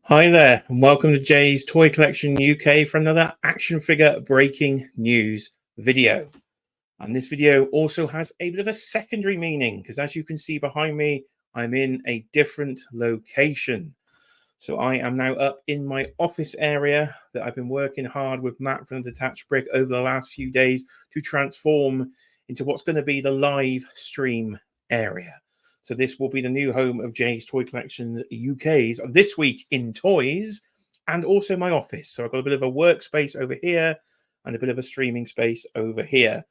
Hi there, and welcome to Jay's Toy Collection UK for another action figure breaking news video. And this video also has a bit of a secondary meaning because, as you can see behind me, I'm in a different location. So I am now up in my office area that I've been working hard with Matt from Detached Brick over the last few days to transform into what's going to be the live stream area. So this will be the new home of Jay's Toy Collection UK's This Week in Toys, and also my office. So I've got a bit of a workspace over here and a bit of a streaming space over here.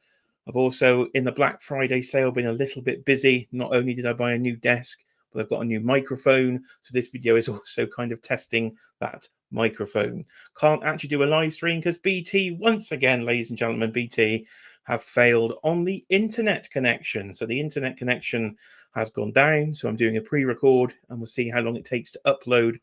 I've also, in the Black Friday sale, been a little bit busy. Not only did I buy a new desk, but I've got a new microphone. So this video is also kind of testing that microphone. Can't actually do a live stream because BT, once again, ladies and gentlemen, BT have failed on the internet connection. So the internet connection has gone down. So I'm doing a pre-record and we'll see how long it takes to upload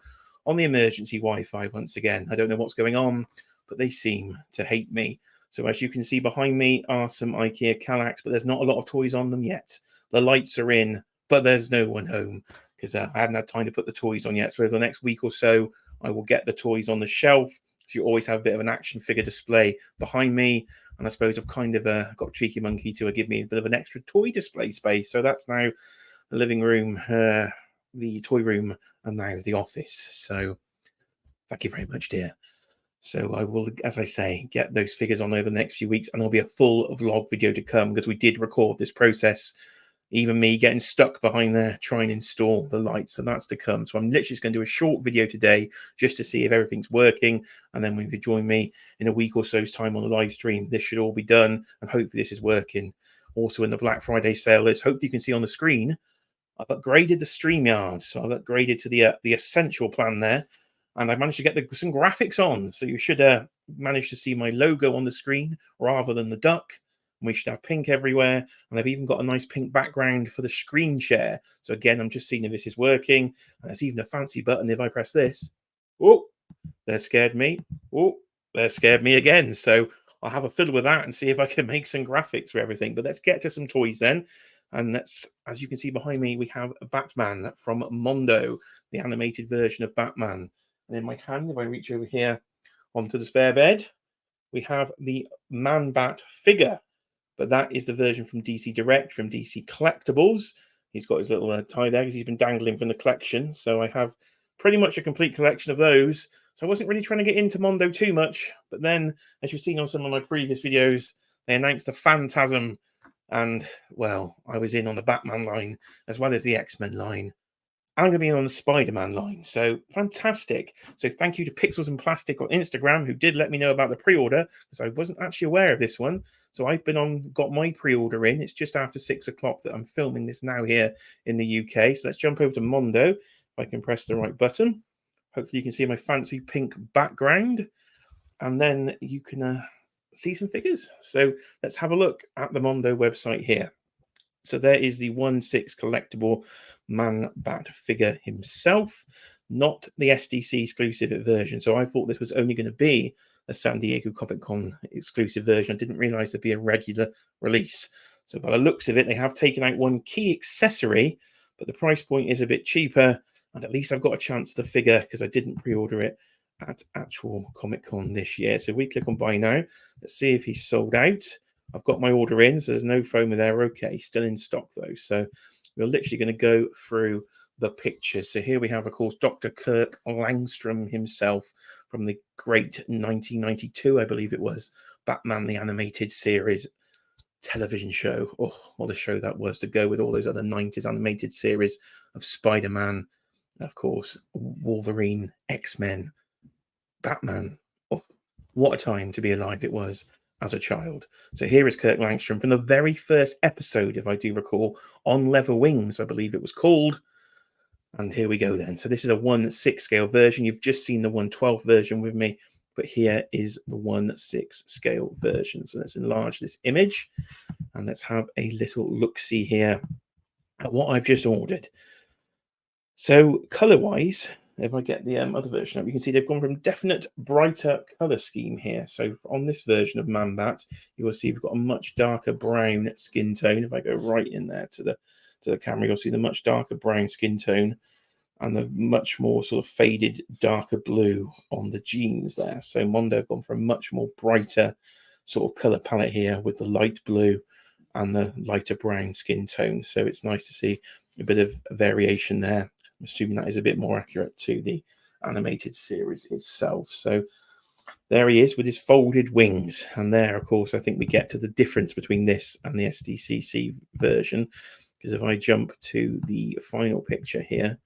on the emergency Wi-Fi once again. I don't know what's going on, but they seem to hate me. So as you can see behind me are some IKEA Kallax, but there's not a lot of toys on them yet. The lights are in, but there's no one home because I haven't had time to put the toys on yet. So over the next week or so, I will get the toys on the shelf. So you always have a bit of an action figure display behind me. And I suppose I've kind of got Cheeky Monkey to give me a bit of an extra toy display space. So that's now the living room, the toy room, and now the office. So thank you very much, dear. So I will, as I say, get those figures on over the next few weeks, and there'll be a full vlog video to come because we did record this process, even me getting stuck behind there trying to install the lights, and that's to come. So I'm literally just going to do a short video today just to see if everything's working, and then when you join me in a week or so's time on the live stream, this should all be done, and hopefully this is working. Also in the Black Friday sale, as hopefully you can see on the screen, I've upgraded the StreamYard, so I've upgraded to the essential plan there. And I managed to get some graphics on. So you should manage to see my logo on the screen rather than the duck. And we should have pink everywhere. And I've even got a nice pink background for the screen share. So again, I'm just seeing if this is working. And there's even a fancy button if I press this. Oh, that scared me. Oh, that scared me again. So I'll have a fiddle with that and see if I can make some graphics for everything. But let's get to some toys then. And that's, as you can see behind me, we have Batman from Mondo, the animated version of Batman. And in my hand, if I reach over here onto the spare bed, we have the Man-Bat figure. But that is the version from DC Direct, from DC Collectibles. He's got his little tie there because he's been dangling from the collection. So I have pretty much a complete collection of those. So I wasn't really trying to get into Mondo too much. But then, as you've seen on some of my previous videos, they announced the Phantasm. And, well, I was in on the Batman line as well as the X-Men line. I'm going to be on the Spider-Man line. So fantastic. So thank you to Pixels and Plastic on Instagram, who did let me know about the pre-order because I wasn't actually aware of this one. So I've got my pre-order in. It's just after 6 o'clock that I'm filming this now here in the UK. So let's jump over to Mondo. If I can press the right button. Hopefully you can see my fancy pink background. And then you can see some figures. So let's have a look at the Mondo website here. So there is the 1/6 collectible Man-Bat figure himself, not the SDC exclusive version. So I thought this was only going to be a San Diego Comic-Con exclusive version. I didn't realize there'd be a regular release. So by the looks of it, they have taken out one key accessory, but the price point is a bit cheaper. And at least I've got a chance to the figure because I didn't pre-order it at actual Comic-Con this year. So we click on buy now. Let's see if he's sold out. I've got my order in, so there's no foam there. Okay, still in stock though. So we're literally going to go through the pictures. So here we have, of course, Dr. Kirk Langstrom himself from the great 1992, I believe it was, Batman the Animated Series television show. Oh, what a show that was to go with all those other 90s animated series of Spider-Man, of course, Wolverine, X-Men, Batman. Oh, what a time to be alive it was as a child. So here is Kirk Langstrom from the very first episode, if I do recall, on Leather Wings, I believe it was called. And here we go then. So this is a 1/6 scale version. You've just seen the 1/12 version with me, but here is the 1/6 scale version. So let's enlarge this image and let's have a little look-see here at what I've just ordered. So color-wise, if I get the other version up, you can see they've gone from definite brighter color scheme here. So on this version of Man-Bat, you will see we've got a much darker brown skin tone. If I go right in there to the camera, you'll see the much darker brown skin tone. and the much more sort of faded darker blue on the jeans there. So Mondo have gone for a much more brighter sort of color palette here with the light blue and the lighter brown skin tone. So it's nice to see a bit of variation there. I'm assuming that is a bit more accurate to the animated series itself. So there he is with his folded wings. And there, of course, I think we get to the difference between this and the SDCC version. Because if I jump to the final picture here,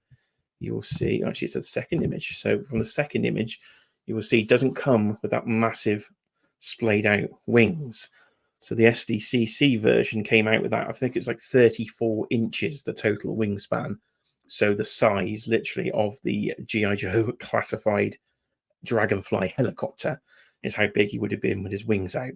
you will see, actually it's a second image. So from the second image, you will see it doesn't come with that massive splayed out wings. So the SDCC version came out with that. I think it was like 34 inches, the total wingspan. So the size literally of the G.I. Joe classified Dragonfly helicopter is how big he would have been with his wings out.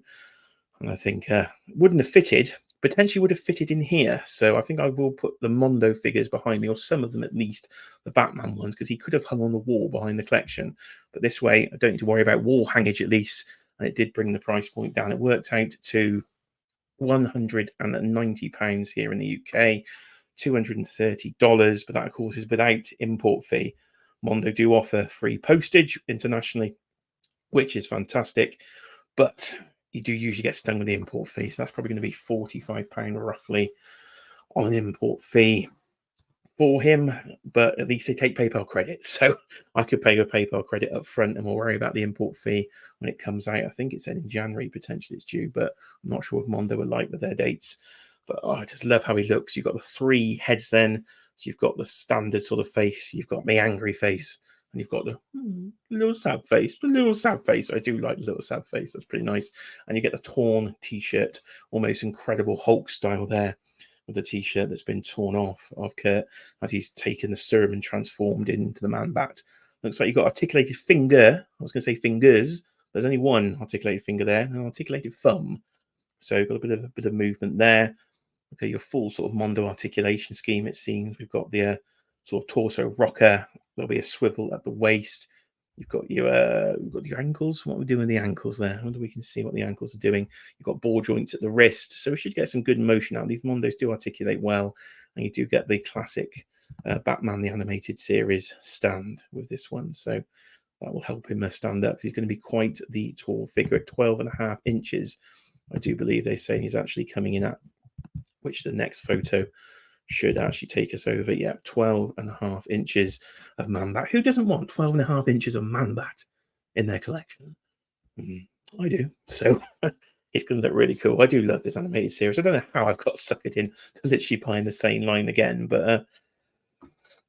And I think wouldn't have fitted, potentially would have fitted in here. So I think I will put the Mondo figures behind me, or some of them at least, the Batman ones, because he could have hung on the wall behind the collection. But this way, I don't need to worry about wall hangage at least. And it did bring the price point down. It worked out to £190 here in the UK, $230, but that of course is without import fee. Mondo do offer free postage internationally, which is fantastic, but you do usually get stung with the import fee, so that's probably going to be £45 roughly on an import fee for him. But at least they take PayPal credit, so I could pay with PayPal credit up front and we'll worry about the import fee when it comes out. I think it's in January potentially it's due, but I'm not sure if Mondo would like with their dates. But oh, I just love how he looks. You've got the three heads then, so you've got the standard sort of face, you've got the angry face, and you've got the little sad face. The little sad face. I do like the little sad face. That's pretty nice. And you get the torn t-shirt, almost Incredible Hulk style there, with the t-shirt that's been torn off of Kurt as he's taken the serum and transformed into the Man-Bat. Looks like you've got articulated finger. I was going to say fingers. There's only one articulated finger there, an articulated thumb. So you've got a bit of movement there. Okay, your full sort of Mondo articulation scheme, it seems. We've got the sort of torso rocker. There'll be a swivel at the waist. You've got your ankles. What are we doing with the ankles there? I wonder if we can see what the ankles are doing. You've got ball joints at the wrist. So we should get some good motion out. These Mondos do articulate well. And you do get the classic Batman, the animated series stand with this one. So that will help him stand up because he's going to be quite the tall figure at 12.5 inches. I do believe they say he's actually coming in at, which the next photo should actually take us over. Yeah, 12.5 inches of Man-Bat. Who doesn't want 12.5 inches of Man-Bat in their collection? I do. So it's going to look really cool. I do love this animated series. I don't know how I've got suckered in to literally buying the same line again, but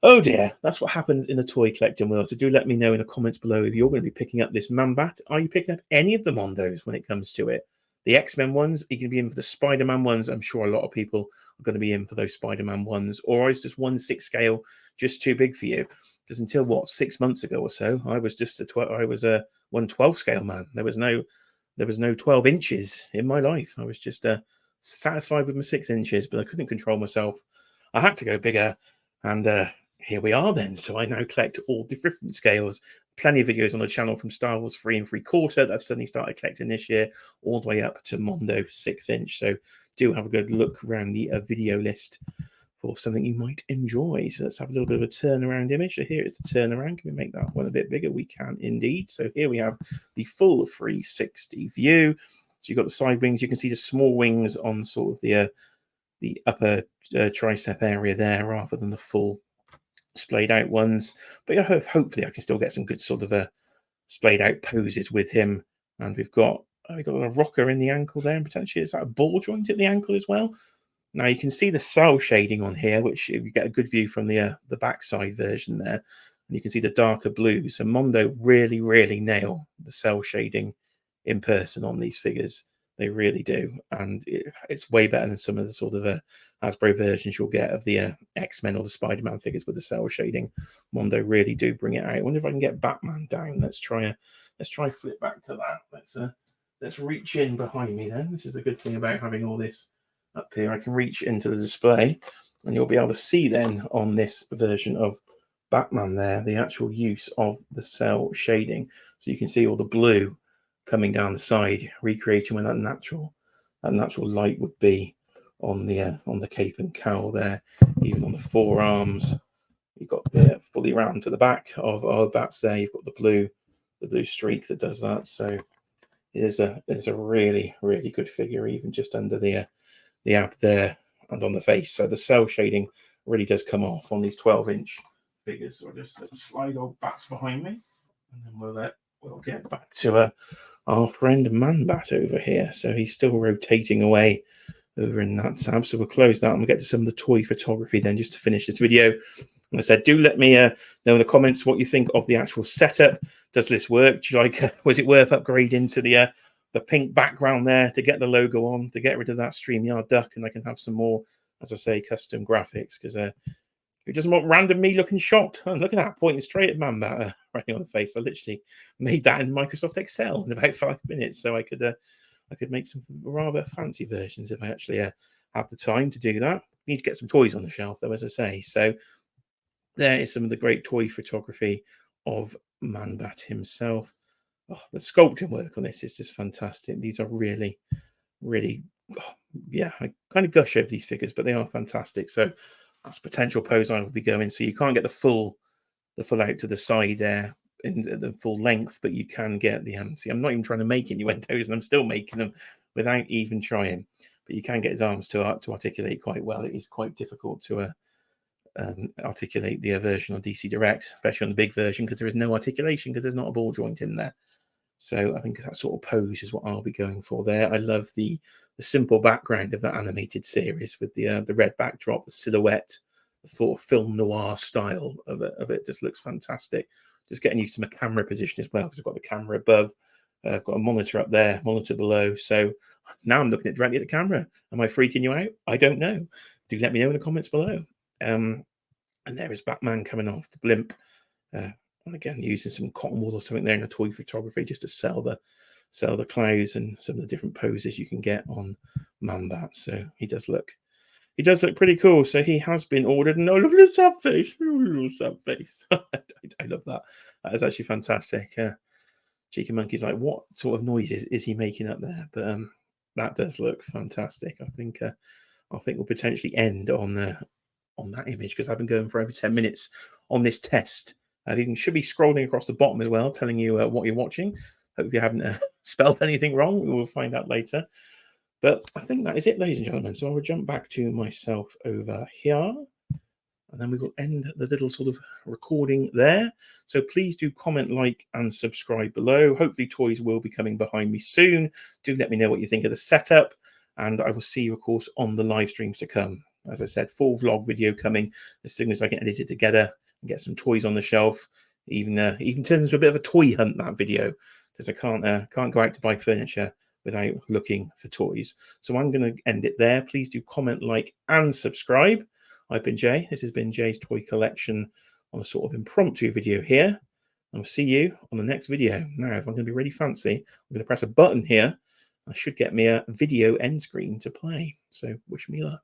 oh dear, that's what happens in the toy collecting world. So do let me know in the comments below if you're going to be picking up this Man-Bat. Are you picking up any of the Mondos when it comes to it? The X-Men ones, you can be in for the Spider-Man ones. I'm sure a lot of people are going to be in for those Spider-Man ones. Or is just 1/6 scale just too big for you? Because until what, 6 months ago or so, I was just a 1/12 scale man. There was no 12 inches in my life. I was just satisfied with my 6 inches, but I couldn't control myself. I had to go bigger, and here we are then. So I now collect all different scales. Plenty of videos on the channel from Star Wars 3 3/4 that I've suddenly started collecting this year, all the way up to Mondo 6-inch. So do have a good look around the video list for something you might enjoy. So let's have a little bit of a turnaround image. So here is the turnaround. Can we make that one a bit bigger? We can indeed. So here we have the full 360 view. So you've got the side wings. You can see the small wings on sort of the upper tricep area there, rather than the full splayed out ones. But yeah, hopefully I can still get some good sort of splayed out poses with him. And we've got a rocker in the ankle there, and potentially is that a ball joint at the ankle as well. Now you can see the cell shading on here, which you get a good view from the backside version there, and you can see the darker blue. So Mondo really nail the cell shading in person on these figures. They really do, and it's way better than some of the sort of Hasbro versions you'll get of the X-Men or the Spider-Man figures with the cell shading. Mondo really do bring it out. I wonder if I can get Batman down. Let's try flip back to that. Let's reach in behind me then. This is a good thing about having all this up here. I can reach into the display, and you'll be able to see then on this version of Batman there the actual use of the cell shading. So you can see all the blue coming down the side, recreating where that natural light would be on the cape and cowl there, even on the forearms, You've got the fully round to the back of bats there. You've got the blue streak that does that. So it is a really, really good figure, even just under the ab there and on the face. So the cell shading really does come off on these 12-inch figures. So I'll just slide old bats behind me, and then we'll get back to our friend Man-Bat over here. So he's still rotating away over in that tab. So we'll close that and we'll get to some of the toy photography then, just to finish this video. And I said, do let me know in the comments what you think of the actual setup. Does this work? Do you like? Was it worth upgrading to the pink background there to get the logo on, to get rid of that StreamYard duck, and I can have some more, as I say, custom graphics? Because who doesn't want random me looking shocked? Oh, look at that, pointing straight at Man-Bat right on the face. I literally made that in Microsoft Excel in about 5 minutes, so I could make some rather fancy versions if I actually have the time to do that. Need to get some toys on the shelf, though, as I say. So there is some of the great toy photography of Man-Bat himself. Oh, the sculpting work on this is just fantastic. These are really, really, yeah, I kind of gush over these figures, but they are fantastic. So that's potential pose I will be going. So you can't get the full out to the side there in the full length, but you can get the see, I'm not even trying to make innuendos, and I'm still making them without even trying. But you can get his arms to articulate quite well. It is quite difficult to articulate the version on DC Direct, especially on the big version, because there is no articulation because there's not a ball joint in there. So I think that sort of pose is what I'll be going for there. I love the simple background of that animated series with the red backdrop, the silhouette, the sort of film noir style of it just looks fantastic. Just getting used to my camera position as well, because I've got the camera above, I've got a monitor up there, monitor below. So now I'm looking directly at the camera. Am I freaking you out? I don't know. Do let me know in the comments below. And there is Batman coming off the blimp. And again, using some cotton wool or something there in a toy photography just to sell the clothes and some of the different poses you can get on Man-Bat. So he does look pretty cool. So he has been ordered. And oh, look at the sub face. Little sub face. I love that. That is actually fantastic. Cheeky Monkey's like, what sort of noises is he making up there? But that does look fantastic. I think we'll potentially end on that image, because I've been going for over 10 minutes on this test. You should be scrolling across the bottom as well, telling you what you're watching. Hope you haven't spelled anything wrong. We will find out later. But I think that is it, ladies and gentlemen. So I will jump back to myself over here, and then we will end the little sort of recording there. So please do comment, like, and subscribe below. Hopefully toys will be coming behind me soon. Do let me know what you think of the setup, and I will see you, of course, on the live streams to come. As I said, full vlog video coming as soon as I get edited together and get some toys on the shelf. Even turns into a bit of a toy hunt, that video, because I can't go out to buy furniture without looking for toys. So I'm going to end it there. Please do comment, like, and subscribe. I've been Jay. This has been Jay's Toy Collection on a sort of impromptu video here. I'll see you on the next video. Now, if I'm going to be really fancy, I'm going to press a button here. I should get me a video end screen to play. So wish me luck.